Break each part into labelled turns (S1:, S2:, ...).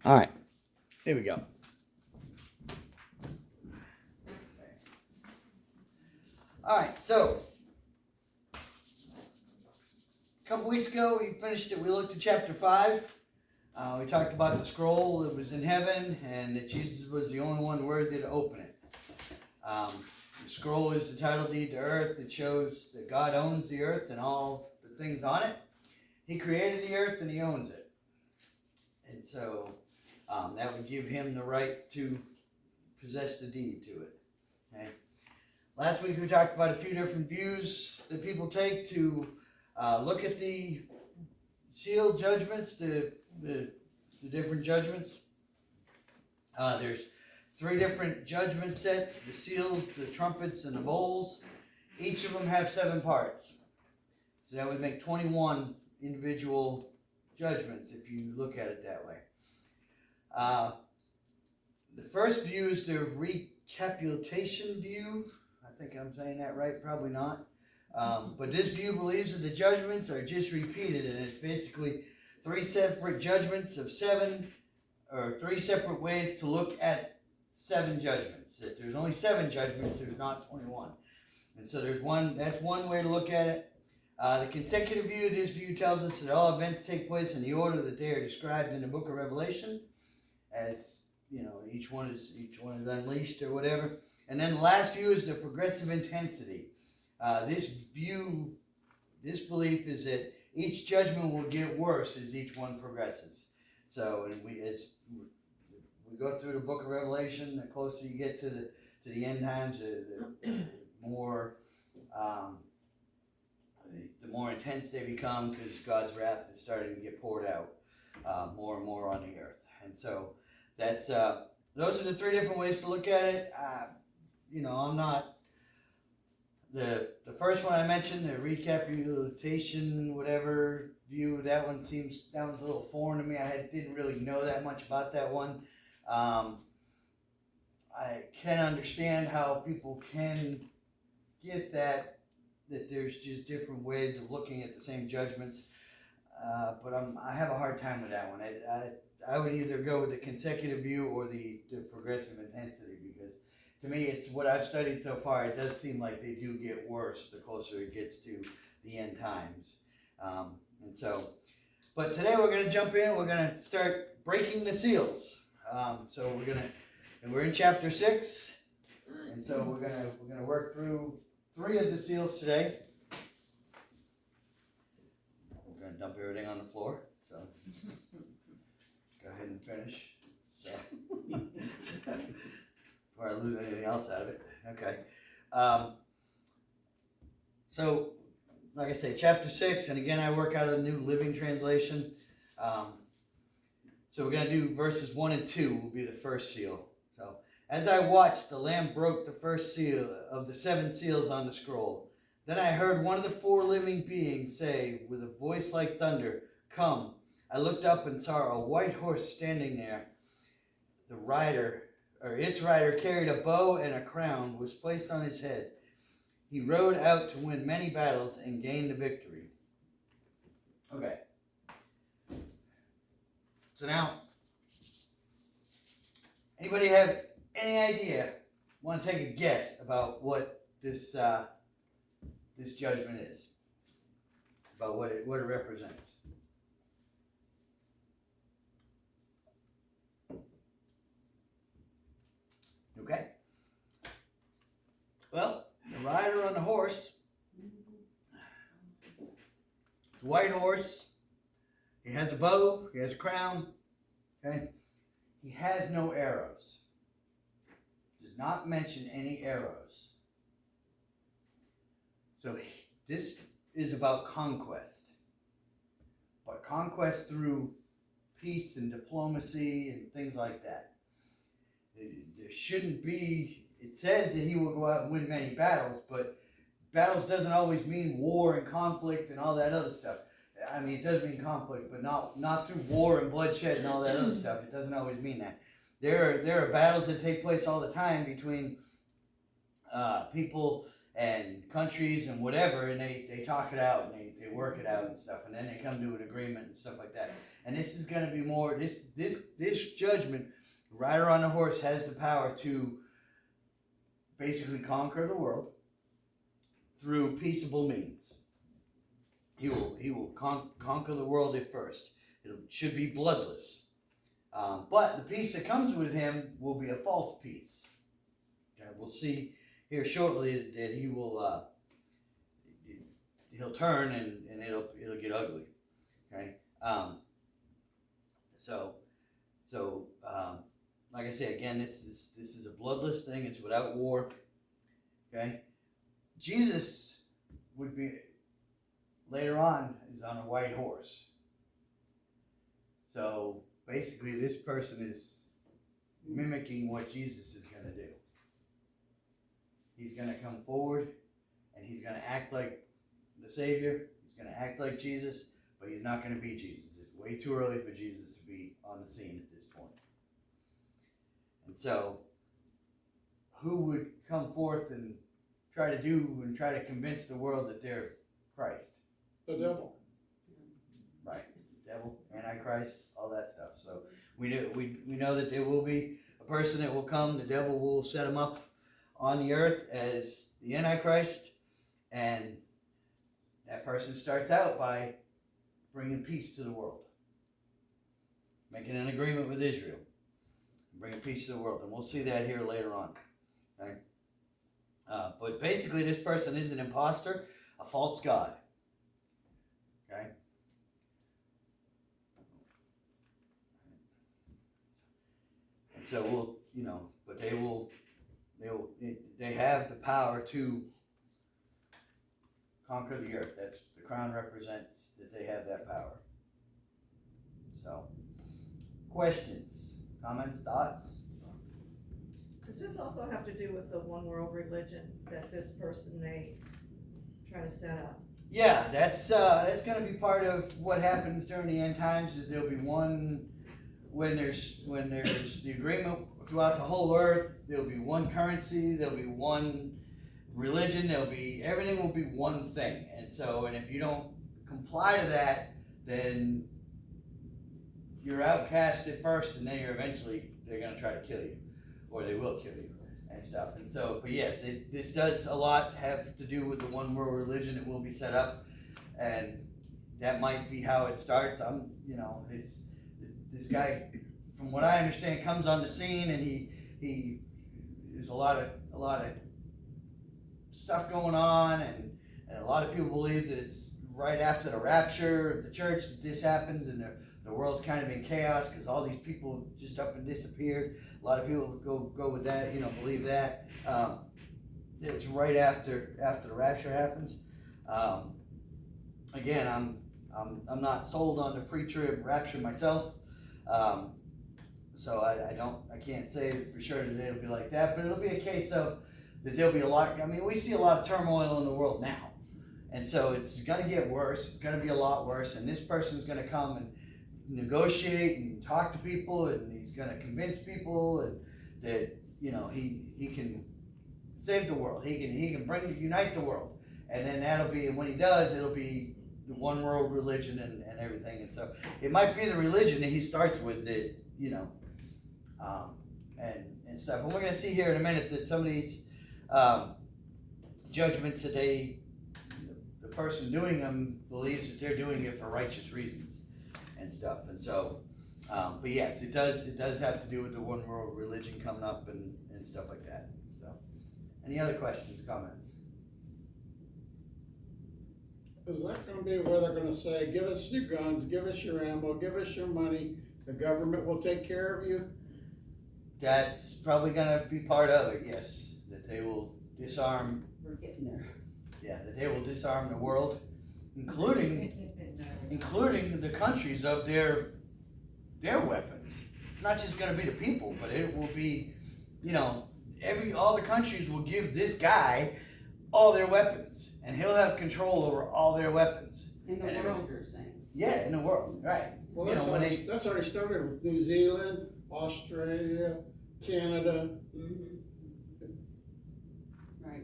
S1: All right, here we go. All right, so a couple weeks ago we finished it. We looked at chapter 5. We talked about the scroll that was in heaven and that Jesus was the only one worthy to open it. The scroll is the title deed to earth. It shows that God owns the earth and all the things on it. He created the earth and he owns it. And so that would give him the right to possess the deed to it. Okay. Last week we talked about a few different views that people take to look at the seal judgments, the different judgments. There's 3 different judgment sets: the seals, the trumpets, and the bowls. Each of them have 7 parts. So that would make 21 individual judgments if you look at it that way. The first view is the recapitulation view. I think I'm saying that right, probably not. But this view believes that the judgments are just repeated, and it's basically 3 separate judgments of 7, or 3 separate ways to look at 7 judgments. If there's only 7 judgments, there's not 21. And so that's one way to look at it. The consecutive view, this view tells us that all events take place in the order that they are described in the book of Revelation, as you know, each one is unleashed or whatever. And then the last view is the progressive intensity. This belief is that each judgment will get worse as each one progresses. So, and as we go through the book of Revelation, the closer you get to the end times, the more intense they become, because God's wrath is starting to get poured out more and more on the earth. And so that's those are the 3 different ways to look at it. I'm not the first one I mentioned, the recapitulation whatever view. That one's a little foreign to me. I didn't really know that much about that one. I can understand how people can get that there's just different ways of looking at the same judgments, but I have a hard time with that one. I would either go with the consecutive view or the progressive intensity, because to me, it's what I've studied so far. It does seem like they do get worse the closer it gets to the end times. But today we're going to jump in. We're going to start breaking the seals. We're in chapter 6, and so we're going to work through 3 of the seals today. We're going to dump everything on the floor. So go ahead and finish. So before I lose anything else out of it. Okay. So, like I say, chapter 6, and again, I work out of the New Living Translation. So we're going to do verses 1 and 2 will be the first seal. So, as I watched, the Lamb broke the first seal of the 7 seals on the scroll. Then I heard one of the 4 living beings say, with a voice like thunder, "Come." I looked up and saw a white horse standing there. Its rider carried a bow, and a crown was placed on his head. He rode out to win many battles and gain the victory. Okay. So now, anybody have any idea, want to take a guess about what this judgment is? About what it represents? Okay. Well, the rider on the horse, it's a white horse. He has a bow. He has a crown. Okay. He has no arrows. Does not mention any arrows. So this is about conquest. But conquest through peace and diplomacy and things like that. There shouldn't be, it says that he will go out and win many battles, but battles doesn't always mean war and conflict and all that other stuff. I mean, it does mean conflict, but not through war and bloodshed and all that other stuff. It doesn't always mean that. There are battles that take place all the time between people and countries and whatever, and they talk it out and they work it out and stuff, and then they come to an agreement and stuff like that. And this is going to be more, this judgment, the rider on the horse has the power to basically conquer the world through peaceable means. He will conquer the world at first. It should be bloodless. But the peace that comes with him will be a false peace. Okay, we'll see here shortly that he will he'll turn and it'll get ugly. Okay. Like I say again, this is a bloodless thing. It's without war. Okay. Jesus would be later on is on a white horse. So basically, this person is mimicking what Jesus is going to do. He's going to come forward and he's going to act like the Savior. He's going to act like Jesus, but he's not going to be Jesus. It's way too early for Jesus to be on the scene at this point. And so, who would come forth and try to convince the world that they're Christ?
S2: The devil.
S1: Right. Devil, Antichrist, all that stuff. So we know that there will be a person that will come. The devil will set him up on the earth as the Antichrist, and that person starts out by bringing peace to the world, making an agreement with Israel, bringing peace to the world, and we'll see that here later on. Okay? But basically, this person is an imposter, a false god. Okay. And so but they have the power to conquer the earth. That's the crown represents that they have that power. So, questions, comments, thoughts?
S3: Does this also have to do with the one world religion that this person may try to set up?
S1: Yeah, that's going to be part of what happens during the end times. Is there'll be one when there's the agreement throughout the whole earth. There'll be one currency. There'll be one religion. Everything will be one thing. And so, and if you don't comply to that, then you're outcast at first, and then they're going to try to kill you, or they will kill you and stuff. And so, but yes, this does a lot have to do with the one world religion that will be set up, and that might be how it starts. It's this guy, from what I understand, comes on the scene, and he there's a lot of stuff going on, and a lot of people believe that it's right after the rapture of the church that this happens, and the world's kind of in chaos because all these people just up and disappeared. A lot of people go with that, believe that. It's right after the rapture happens. Again, I'm not sold on the pre-trib rapture myself. So I can't say for sure that it'll be like that, but it'll be a case of that there'll be a lot. I mean, we see a lot of turmoil in the world now, and so it's going to get worse. It's going to be a lot worse, and this person's going to come and negotiate and talk to people, and he's going to convince people and that he can save the world. He can unite the world, and then that'll be, and when he does, it'll be the one world religion and everything. And so it might be the religion that he starts with that and stuff. And we're going to see here in a minute that some of these judgments that the person doing them believes that they're doing it for righteous reasons and stuff. And so, but yes, it does have to do with the one world religion coming up and stuff like that. So, any other questions, comments?
S2: Is that going to be where they're going to say, give us your guns, give us your ammo, give us your money, the government will take care of you?
S1: That's probably going to be part of it, yes. That they will disarm.
S4: We're getting there.
S1: Yeah, that they will disarm the world, including the countries of their weapons. It's not just going to be the people, but it will be, all the countries will give this guy all their weapons, and he'll have control over all their weapons.
S4: In the world, you're saying?
S1: Yeah, in the world, right.
S2: Well, that's already started with New Zealand, Australia, Canada.
S4: Mm-hmm. Right.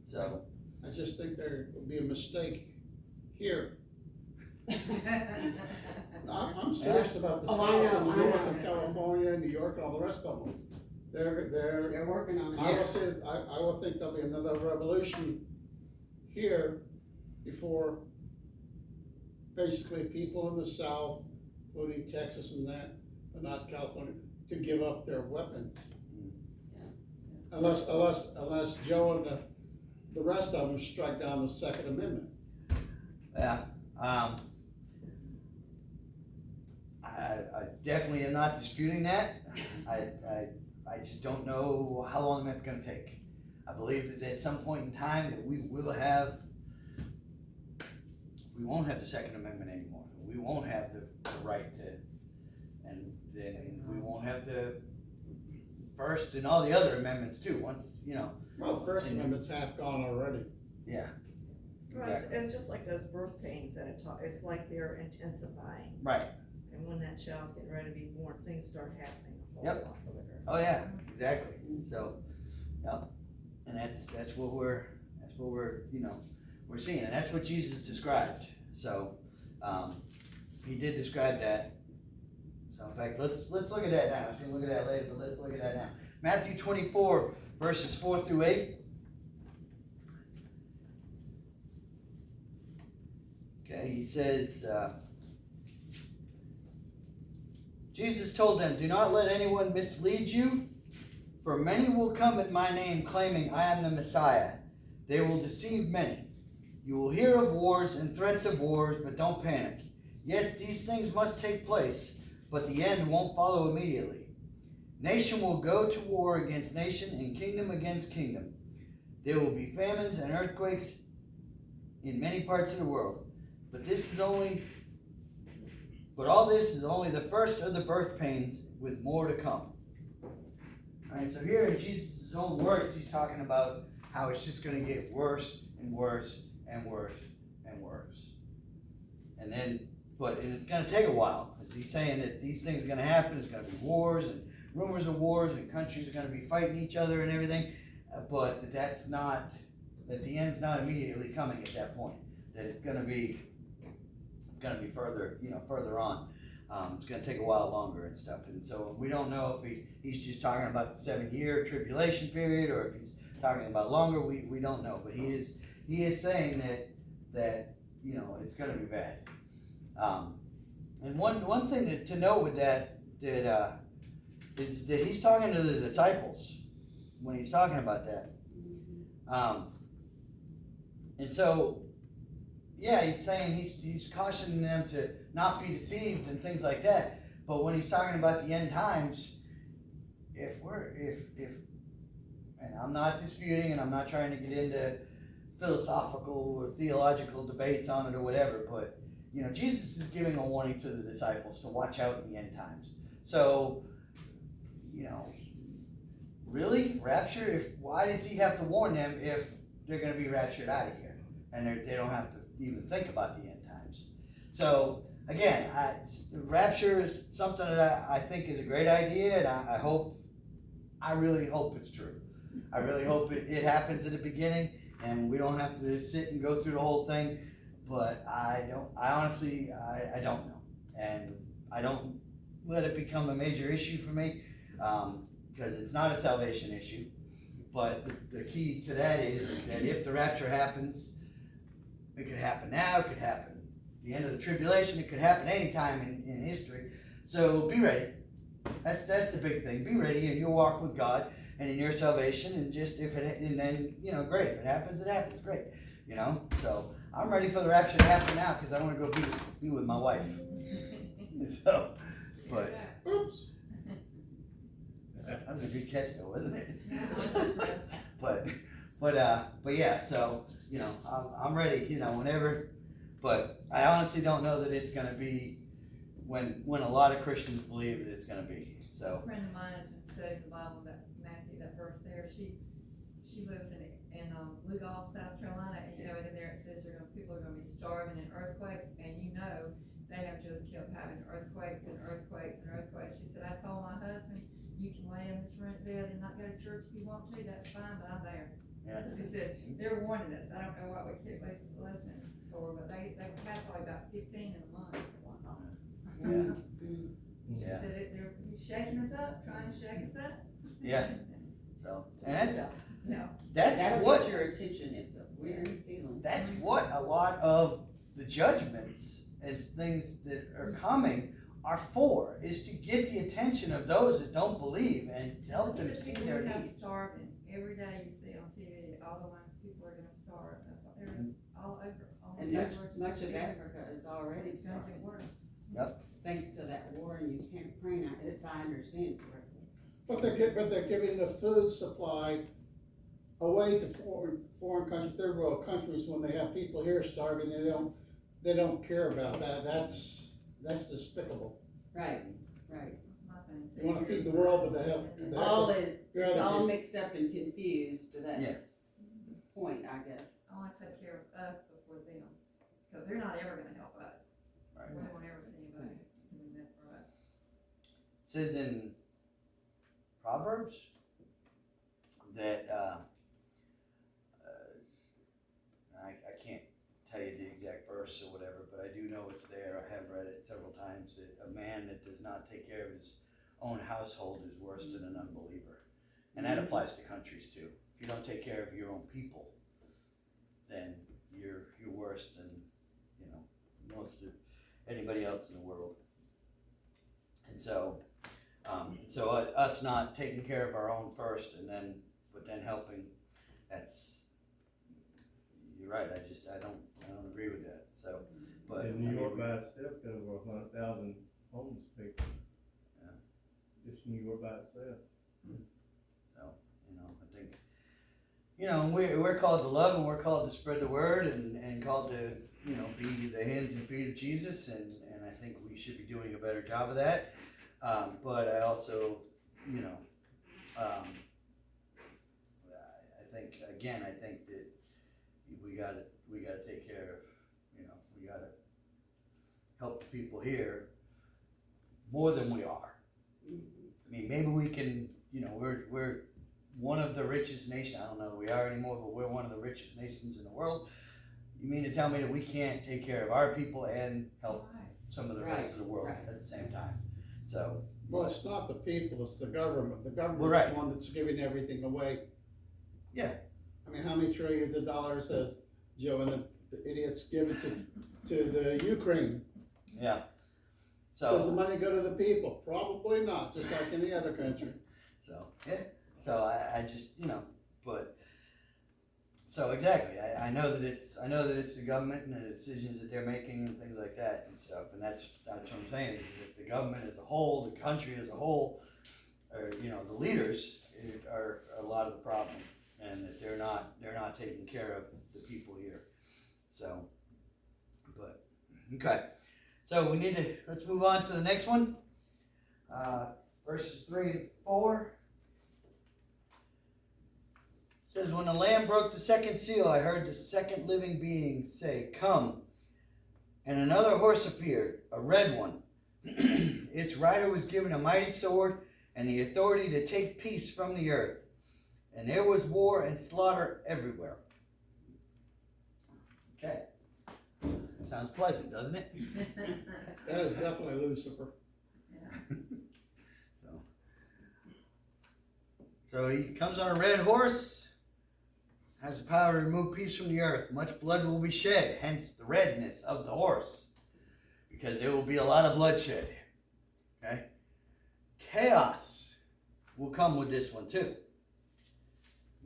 S1: So
S2: I just think there would be a mistake here. I'm serious about the
S4: Oh, I
S2: South
S4: know,
S2: and
S4: I
S2: New York
S4: know.
S2: and California, New York, and all the rest of them. They're,
S4: They're working on
S2: I will
S4: it.
S2: say, I will think there'll be another revolution here before basically people in the South, including Texas and that, but not California, to give up their weapons. Unless Joe and the rest of them strike down the Second Amendment.
S1: Yeah, I definitely am not disputing that. I just don't know how long that's gonna take. I believe that at some point in time that we won't have the Second Amendment anymore. We won't have the right to, and then we won't have the First and all the other amendments too, once,
S2: Well, the First Amendment's half gone already.
S1: yeah.
S3: Well,
S1: Exactly.
S3: it's just like those birth pains that it's like they're intensifying,
S1: Right,
S3: and when that child's getting ready to be born, things start happening a whole
S1: Yep.
S3: lot quicker.
S1: oh yeah, exactly, so, yep, and that's what we're we're seeing, and that's what Jesus described, so, he did describe that. So in fact, let's look at that now, I was gonna look at that later, but let's look at that now. Matthew 24, verses 4 through 8. Okay, he says, Jesus told them, "Do not let anyone mislead you, for many will come in my name claiming I am the Messiah. They will deceive many. You will hear of wars and threats of wars, but don't panic. Yes, these things must take place, but the end won't follow immediately. Nation will go to war against nation and kingdom against kingdom. There will be famines and earthquakes in many parts of the world. But all this is only the first of the birth pains, with more to come." Alright, so here in Jesus' own words, he's talking about how it's just going to get worse and worse and worse and worse. And it's going to take a while. As he's saying that these things are going to happen, there's going to be wars and rumors of wars, and countries are going to be fighting each other and everything. But that the end's not immediately coming at that point. That it's going to be further on. It's going to take a while longer and stuff. And so we don't know if he's just talking about the 7-year tribulation period, or if he's talking about longer. We don't know. But he is saying that it's going to be bad. And one thing to note with that is that he's talking to the disciples when he's talking about that. And so, yeah, he's saying he's cautioning them to not be deceived and things like that. But when he's talking about the end times, if and I'm not disputing, and I'm not trying to get into philosophical or theological debates on it or whatever, but Jesus is giving a warning to the disciples to watch out in the end times. So, really, rapture? Why does he have to warn them if they're going to be raptured out of here and they don't have to even think about the end times? So again, rapture is something that I think is a great idea, and I really hope it's true. I really hope it happens at the beginning and we don't have to sit and go through the whole thing. But I honestly don't know, and I don't let it become a major issue for me, because it's not a salvation issue. But the key to that is that if the rapture happens, it could happen now, it could happen at the end of the tribulation, it could happen anytime in history. So be ready. That's the big thing. Be ready in your walk with God and in your salvation, and great. If it happens, it happens. Great. So I'm ready for the rapture to happen now, because I want to go be with my wife. So, but
S2: Oops.
S1: that was a good catch though, wasn't it? but yeah, so I'm ready, whenever. But I honestly don't know that it's gonna be when a lot of Christians believe that it's gonna be. So
S5: A friend of mine has been studying the Bible, that Matthew, that verse there. She lives in Lugoff, South Carolina, and and in there it says people are gonna be starving in earthquakes, and they have just kept having earthquakes and earthquakes and earthquakes. She said, "I told my husband, you can lay in this rent bed and not go to church if you want to, that's fine, but I'm there."
S1: Yeah.
S5: She said, they're warning us, I don't know what we keep listening for, but they had probably about 15 in a month.
S1: Yeah.
S5: She
S1: Yeah.
S5: said, they're shaking us up, trying to shake us up.
S1: Yeah. So, and
S5: Yeah.
S1: that's
S4: That'll
S1: what,
S4: get your attention, it's a weird feeling.
S1: that's what a lot of the judgments and things that are coming are for, is to get the attention of those that don't believe and to help them
S5: The
S1: see
S5: people
S1: their
S5: who are
S1: needs.
S5: starving, every day you see on TV, all the ones people are gonna starve, that's what they're all over, almost
S4: And
S5: everywhere.
S4: much of Africa is already
S5: It's gonna get
S4: starving,
S5: worse.
S4: thanks to that war in Ukraine, if I understand correctly.
S2: But they're giving the food supply away to foreign countries, third world countries, when they have people here starving, they don't care about that, that's despicable.
S4: Right, right.
S5: That's my thing.
S2: You wanna feed the world, but the hell- the heck
S4: All
S2: with-
S4: it,
S2: you're
S4: it's
S2: other
S4: all
S2: people.
S4: mixed up and confused, that's the point, I guess.
S5: I wanna take care of us before them, cause they're not ever gonna help us.
S1: Right.
S5: We won't ever see anybody doing that for us.
S1: It says in Proverbs that, I can't tell you the exact verse or whatever, but I do know it's there. I have read it several times, that a man that does not take care of his own household is worse than an unbeliever. And that applies to countries too. If you don't take care of your own people, then you're worse than, most of anybody else in the world. And so, us not taking care of our own first but then helping, you're right, I don't agree with that, so, but.
S6: In New York by itself, got over 100,000 homeless people.
S1: Yeah.
S6: Just New York by itself.
S1: So, I think, we're called to love and we're called to spread the word and called to, be the hands and feet of Jesus, and I think we should be doing a better job of that. But I also, I think that we gotta take care of, we gotta help the people here more than we are. I mean, maybe we can, we're one of the richest nations, I don't know that we are anymore, but we're one of the richest nations in the world. You mean to tell me that we can't take care of our people and help
S5: Right.
S1: some of the rest
S4: Right,
S1: of the world
S4: right.
S1: at the same time? So.
S2: Well, it's not the people, it's the government, the
S1: Well,
S2: government's
S1: right.
S2: the one that's giving everything away.
S1: Yeah.
S2: I mean, how many trillions of dollars has Joe and the idiots given to the Ukraine?
S1: Yeah.
S2: Does the
S1: So,
S2: money go to the people? Probably not, just like any other country.
S1: yeah. So I just, but, so exactly, I know that it's the government and the decisions that they're making and things like that and stuff, and that's what I'm saying, is that the government as a whole, the country as a whole, or, the leaders are a lot of the problem, and that they're not taking care of the people here, so, but, okay. So let's move on to the next one, verses 3 and 4. It says, when the Lamb broke the second seal, I heard the second living being say, "Come." And another horse appeared, a red one. Its rider was given a mighty sword and the authority to take peace from the earth. And there was war and slaughter everywhere. Okay. Sounds pleasant, doesn't it?
S2: That is definitely Lucifer.
S1: So he comes on a red horse, has the power to remove peace from the earth. Much blood will be shed, hence the redness of the horse, because there will be a lot of bloodshed. Okay? Chaos will come with this one too.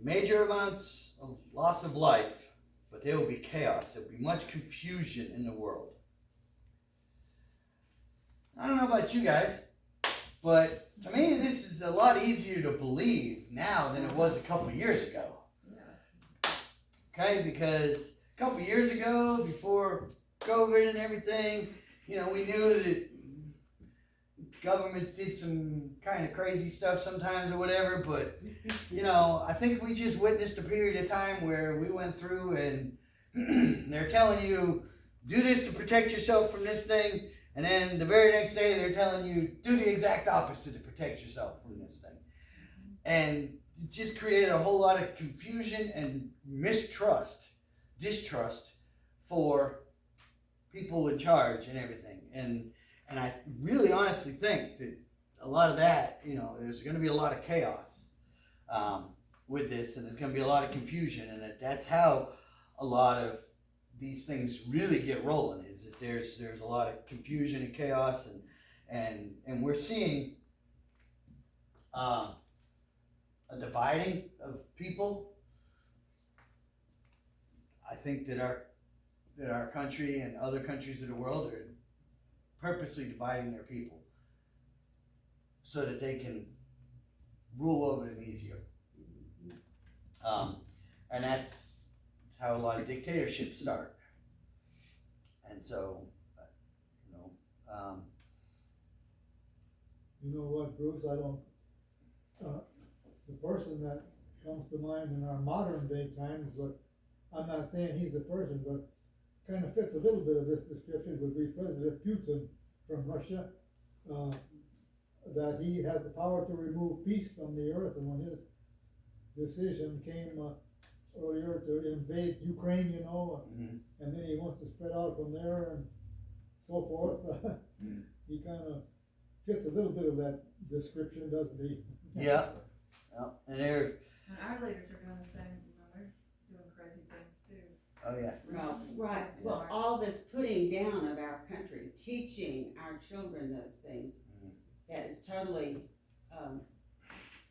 S1: Major amounts of loss of life, but there will be chaos. There will be much confusion in the world. I don't know about you guys, but to me this is a lot easier to believe now than it was a couple of years ago. Okay, because a couple of years ago, before COVID and everything, we knew that governments did some kind of crazy stuff sometimes or whatever, but, I think we just witnessed a period of time where we went through and they're telling you, do this to protect yourself from this thing, and then the very next day they're telling you, do the exact opposite to protect yourself from this thing. And it just created a whole lot of confusion and distrust for people in charge and everything. And I really honestly think that a lot of that, there's going to be a lot of chaos with this, and there's going to be a lot of confusion, and that's how a lot of these things really get rolling. Is that there's a lot of confusion and chaos, and we're seeing a dividing of people. I think that our country and other countries of the world are purposely dividing their people so that they can rule over them easier. And that's how a lot of dictatorships start. And so,
S7: You know what, Bruce, I don't, the person that comes to mind in our modern day times, but I'm not saying he's a person, but kind of fits a little bit of this description, would be President Putin from Russia. That he has the power to remove peace from the earth, and when his decision came earlier to invade Ukraine, and then he wants to spread out from there and so forth, he kind of fits a little bit of that description, doesn't he?
S1: yeah, and they're,
S5: And our leaders are doing the same, they're doing crazy things too.
S1: oh yeah,
S4: Well, right, well, all this putting down of our country, teaching our children those things, that is totally,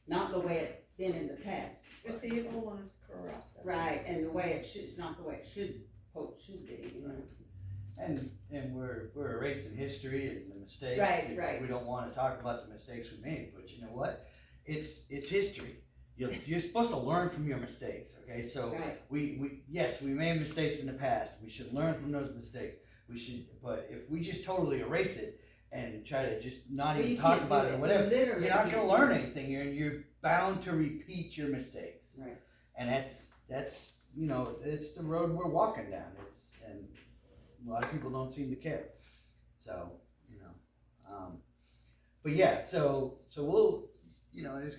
S4: not the way it's been in the past.
S3: It's evil and it's corrupt.
S4: Right, and the way it's not the way it should be,
S1: and we're erasing history and the mistakes.
S4: Right, right.
S1: We don't want to talk about the mistakes we made, but you know what? It's history. You're supposed to learn from your mistakes, okay? So
S4: Right.
S1: we made mistakes in the past. We should learn from those mistakes. But if we just totally erase it and try to just not
S4: Well,
S1: even
S4: you
S1: talk
S4: can't
S1: about
S4: do
S1: it or
S4: it.
S1: whatever,
S4: Literally
S1: you're not
S4: can't
S1: going to
S4: do
S1: learn
S4: it.
S1: anything. You're bound to repeat your mistakes.
S4: Right.
S1: And that's it's the road we're walking down. And a lot of people don't seem to care. So, but yeah, so we'll, he's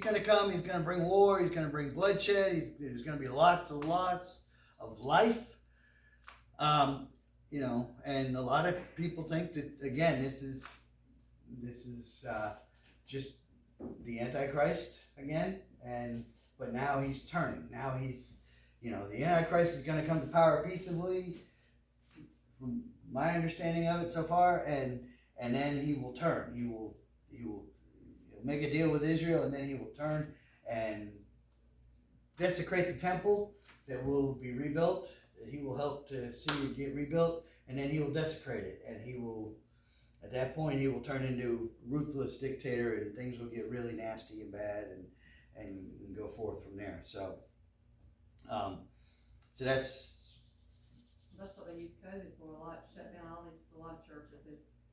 S1: gonna come, he's gonna bring war, he's gonna bring bloodshed, there's gonna be lots of life. And a lot of people think that, again, this is just the Antichrist again, but now he's turning. Now he's, the Antichrist is going to come to power peaceably, from my understanding of it so far, and then he will turn. He'll make a deal with Israel, and then he will turn and desecrate the temple that will be rebuilt. He will help to see it get rebuilt, and then he will desecrate it, and he will, at that point, he will turn into a ruthless dictator, and things will get really nasty and bad, and go forth from there. So that's
S5: That's what they used COVID for a lot, shut down a lot of churches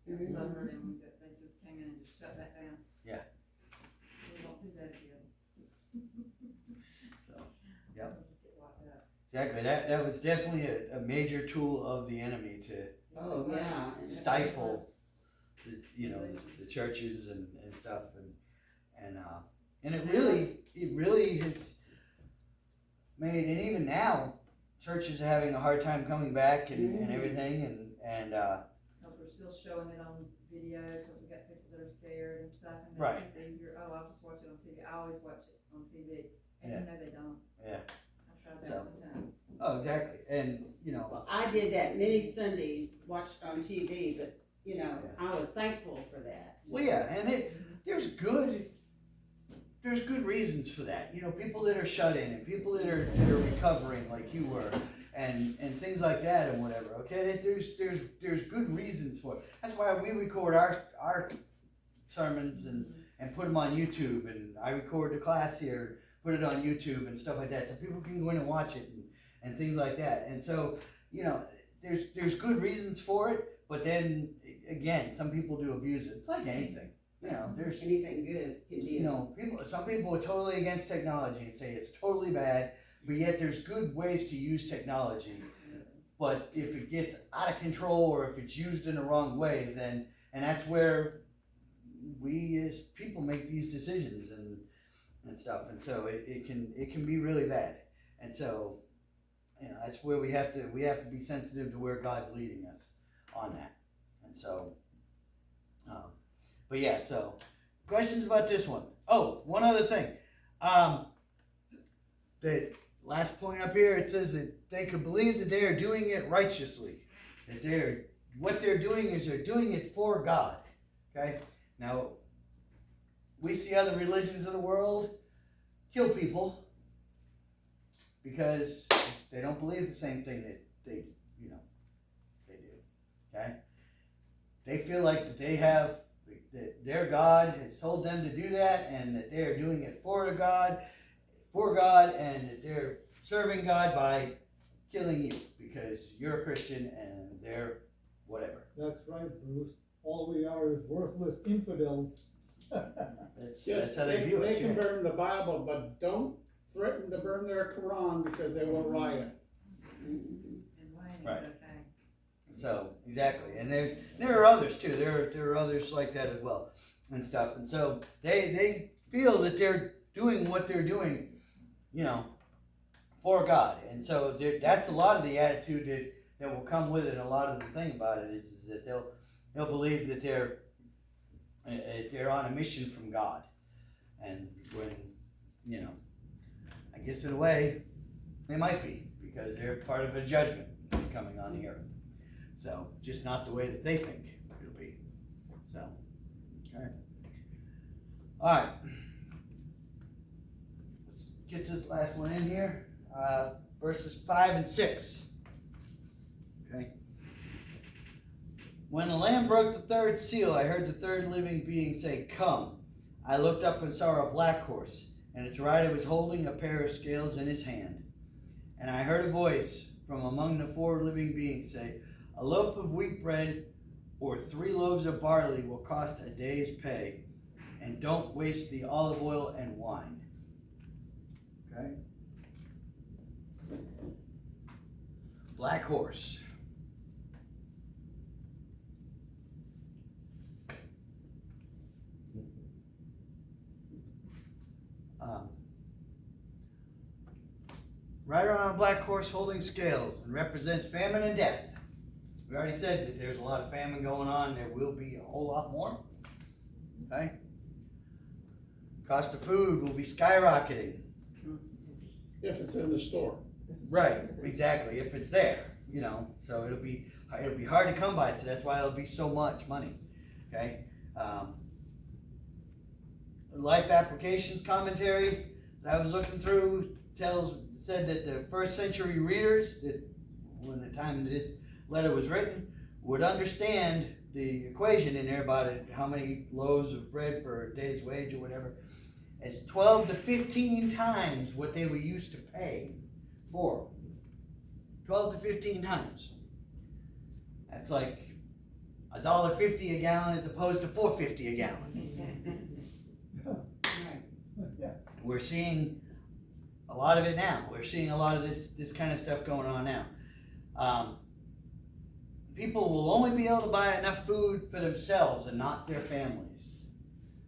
S5: that suffered and that they just came in and just shut that down.
S1: Yeah.
S5: We won't do that again.
S1: so. Yep.
S5: We'll just get locked up.
S1: Exactly. That was definitely a major tool of the enemy to
S4: Oh, yeah.
S1: stifle, the churches and stuff, and it really has made, and even now, churches are having a hard time coming back and everything, and
S5: Because we're still showing it on video, because we got people that are scared and stuff, and
S1: Right.
S5: it's just easier, I'll just watch it on TV, I always watch it on TV, and
S1: Yeah.
S5: they don't.
S1: yeah.
S5: I tried that
S1: So.
S5: one time.
S1: Oh, exactly. And
S4: Well, I did that many Sundays, watched on TV, but, I was thankful for that.
S1: well, yeah, and there's good reasons for that. People that are shut in and people that are recovering like you were, and things like that and whatever. Okay, there's good reasons for it. That's why we record our sermons and put them on YouTube, and I record the class here, put it on YouTube and stuff like that, so people can go in and watch it and things like that. And so there's good reasons for it, but then again, some people do abuse it. It's like anything. There's
S4: Anything good can be.
S1: some people are totally against technology and say it's totally bad, but yet there's good ways to use technology. But if it gets out of control or if it's used in the wrong way, and that's where we as people make these decisions, and stuff, and so it can be really bad. And so, you know, that's where we have to be sensitive to where God's leading us on that. And so, but yeah, so questions about this one? Oh, one other thing. The last point up here, it says that they could believe that they are doing it righteously. That what they're doing is they're doing it for God. Okay? Now, we see other religions of the world kill people because they don't believe the same thing that they do. Okay? They feel like that that their God has told them to do that, and that they're doing it for God, and that they're serving God by killing you because you're a Christian and they're whatever.
S7: That's right, Bruce. All we are is worthless infidels.
S1: That's how they view it.
S2: They can burn the Bible, but don't threaten to burn their Quran because they will riot.
S5: And rioting's
S1: Right.
S5: okay.
S1: So exactly, and there are others too. There are others like that as well, and stuff. And so they feel that they're doing what they're doing, for God. And so that's a lot of the attitude that will come with it. And a lot of the thing about it is that they'll believe that they're on a mission from God, and when I guess in a way they might be, because they're part of a judgment that's coming on the earth. So, just not the way that they think it'll be. So, okay. All right. Let's get this last one in here. Verses 5 and 6. Okay. When the Lamb broke the third seal, I heard the third living being say, "Come." I looked up and saw a black horse, and its rider was holding a pair of scales in his hand. And I heard a voice from among the four living beings say, "A loaf of wheat bread or 3 loaves of barley will cost a day's pay, and don't waste the olive oil and wine." Okay? Black horse. Rider on a black horse holding scales, and represents famine and death. We already said that there's a lot of famine going on. There will be a whole lot more. Okay? Cost of food will be skyrocketing.
S2: If it's in the store.
S1: Right, exactly. If it's there, so it'll be hard to come by. So that's why it'll be so much money. Okay? Life Applications commentary that I was looking through said that the first century readers, that when the time that this letter was written, would understand the equation in there about it, how many loaves of bread for a day's wage or whatever, as 12 to 15 times what they were used to pay for. 12 to 15 times. That's like $1.50 a gallon as opposed to $4.50 a gallon.
S4: Right.
S1: We're seeing a lot of it now. We're seeing a lot of this kind of stuff going on now. People will only be able to buy enough food for themselves and not their families.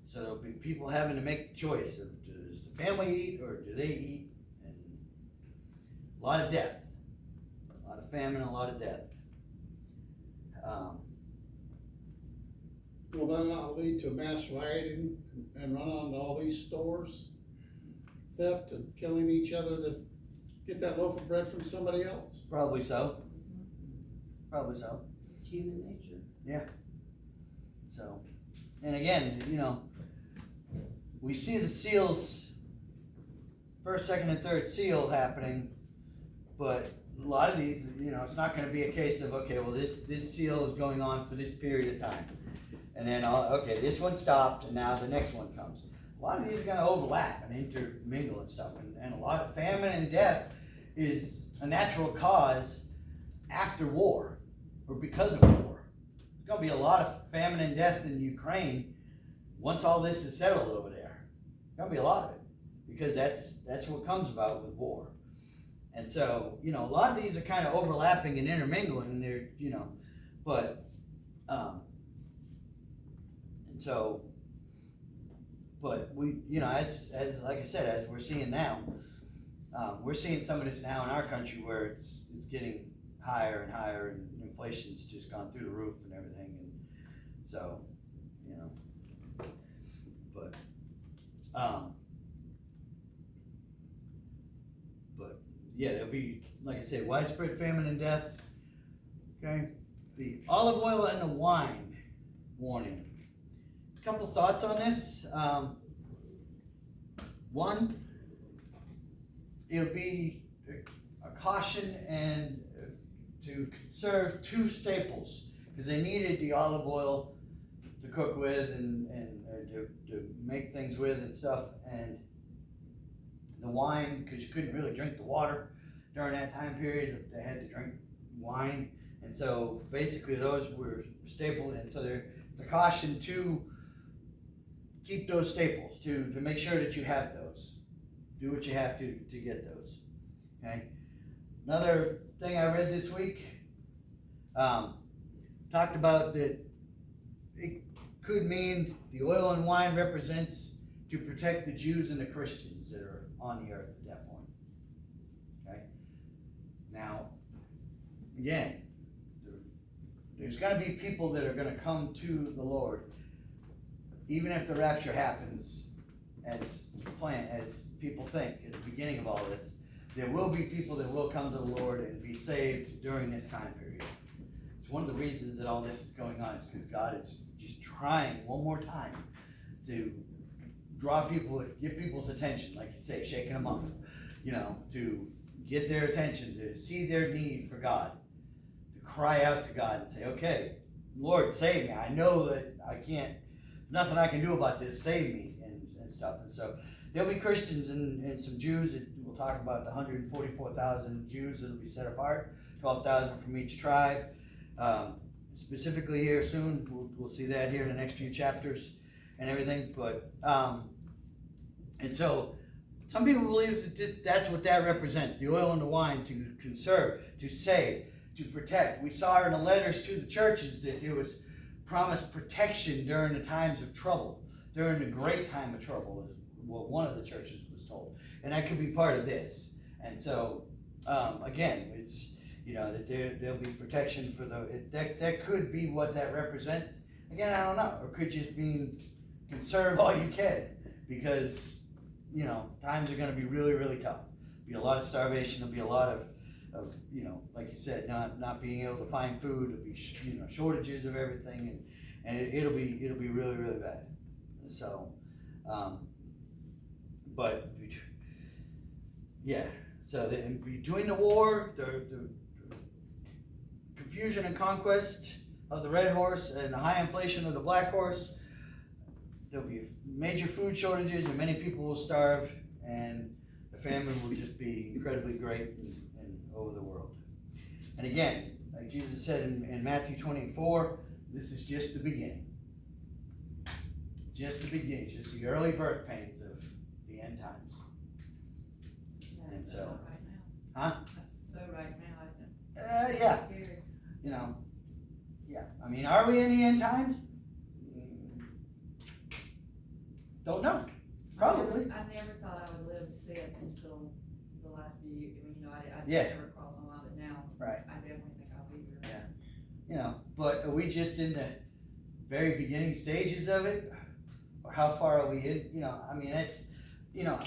S1: So there'll be people having to make the choice of, does the family eat or do they eat? And a lot of death. A lot of famine, a lot of death.
S2: Will that not lead to mass rioting and run onto all these stores? Theft and killing each other to get that loaf of bread from somebody else?
S1: Probably so. Probably so.
S4: It's human nature.
S1: So, and again, we see the seals, first, second, and third seal happening, but a lot of these, it's not going to be a case of, okay, well, this seal is going on for this period of time. And then, okay, this one stopped, and now the next one comes. A lot of these are going to overlap and intermingle and stuff. And a lot of famine and death is a natural cause after war, or because of war. There's going to be a lot of famine and death in Ukraine once all this is settled over there. There's going to be a lot of it, because that's what comes about with war. And so, a lot of these are kind of overlapping and intermingling, and they're, but, and so but we, you know, as like I said, as we're seeing now, we're seeing some of this now in our country where it's getting higher and higher, and inflation's just gone through the roof and everything, and so, you know, but yeah, there'll be, like I said, widespread famine and death. Okay, the olive oil and the wine warning. A couple thoughts on this. One, it'll be a caution and to conserve two staples, because they needed the olive oil to cook with and to make things with and stuff, and the wine, because you couldn't really drink the water during that time period. They had to drink wine, and so basically those were staple, and so it's a caution to keep those staples, to make sure that you have those. Do what you have to get those. Okay. Another thing I read this week talked about that it could mean the oil and wine represents to protect the Jews and the Christians that are on the earth at that point. Okay. Now, again, there's going to be people that are going to come to the Lord, even if the rapture happens as planned, as people think at the beginning of all this. There will be people that will come to the Lord and be saved during this time period. It's one of the reasons that all this is going on, is because God is just trying one more time to draw people, get people's attention, like you say, shaking them up, you know, to get their attention, to see their need for God, to cry out to God and say, okay, Lord, save me. I know that I can't, nothing I can do about this, save me, and stuff. And so there'll be Christians and some Jews that we'll talk about, the 144,000 Jews that will be set apart, 12,000 from each tribe. Specifically here soon, we'll see that here in the next few chapters and everything. But and so some people believe that that's what that represents, the oil and the wine, to conserve, to save, to protect. We saw in the letters to the churches that there was promised protection during the times of trouble, during the great time of trouble, is what one of the churches was told. And that could be part of this. And so, again, it's, you know, that there'll be protection for that could be what that represents. Again, I don't know. Or could just mean conserve all you can, because, you know, times are going to be really, really tough. There'll be a lot of starvation. There'll be a lot of you know, like you said, not being able to find food. There'll be, you know, shortages of everything, and it'll be really, really bad. So, but yeah. So in between the war, the confusion and conquest of the red horse and the high inflation of the black horse, there'll be major food shortages, and many people will starve, and the famine will just be incredibly great and over the world. And again, like Jesus said in Matthew 24, this is just the beginning. Just the beginning, just the early birth pains of the end times. And so,
S5: right now.
S1: huh?
S5: That's so right now, isn't it?
S1: Yeah.
S5: Scary.
S1: You know, yeah. I mean, are we in the end times? Don't know. Probably.
S5: I never thought I would live to see it until the last few years. I mean, you know, I
S1: Yeah.
S5: never crossed my mind, but now
S1: Right.
S5: I definitely think I'll be here.
S1: Yeah. You know, but are we just in the very beginning stages of it? Or how far are we in? You know, I mean, it's, you know,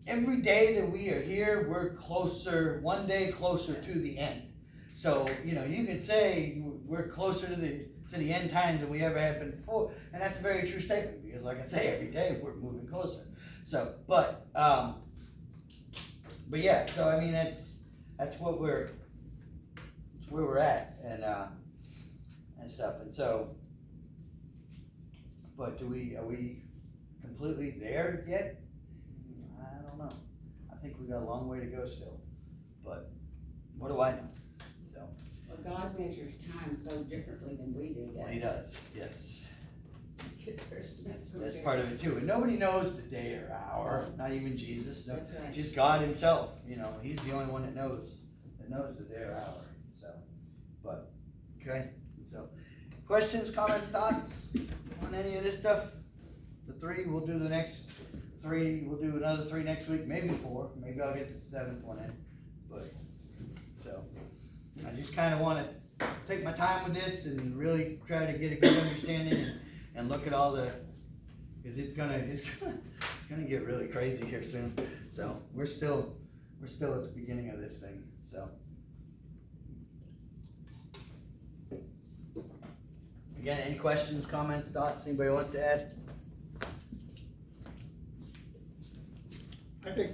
S1: every day that we are here, we're closer, one day closer to the end. So, you know, you can say we're closer to the end times than we ever have been before, and that's a very true statement, because like I say, every day we're moving closer. So, but yeah, so I mean, that's what where we're at, and stuff, and so, but are we completely there yet? I don't know. I think we got a long way to go still, but what do I know? So,
S4: Well, God measures time so differently than we do.
S1: well, he does, yes.
S4: That's
S1: That's part of it too. And nobody knows the day or hour, not even Jesus. No,
S4: That's right.
S1: just God himself. You know, he's the only one that knows the day or hour. So, but, okay. So, questions, comments, thoughts on any of this stuff? the 3, we'll do the next 3, we'll do another 3 next week, maybe 4, maybe I'll get the 7th one in, but, so. I just kinda wanna take my time with this and really try to get a good understanding and look at all the, cause it's gonna get really crazy here soon, so we're still at the beginning of this thing, so. Again, any questions, comments, thoughts, anybody wants to add?
S2: I think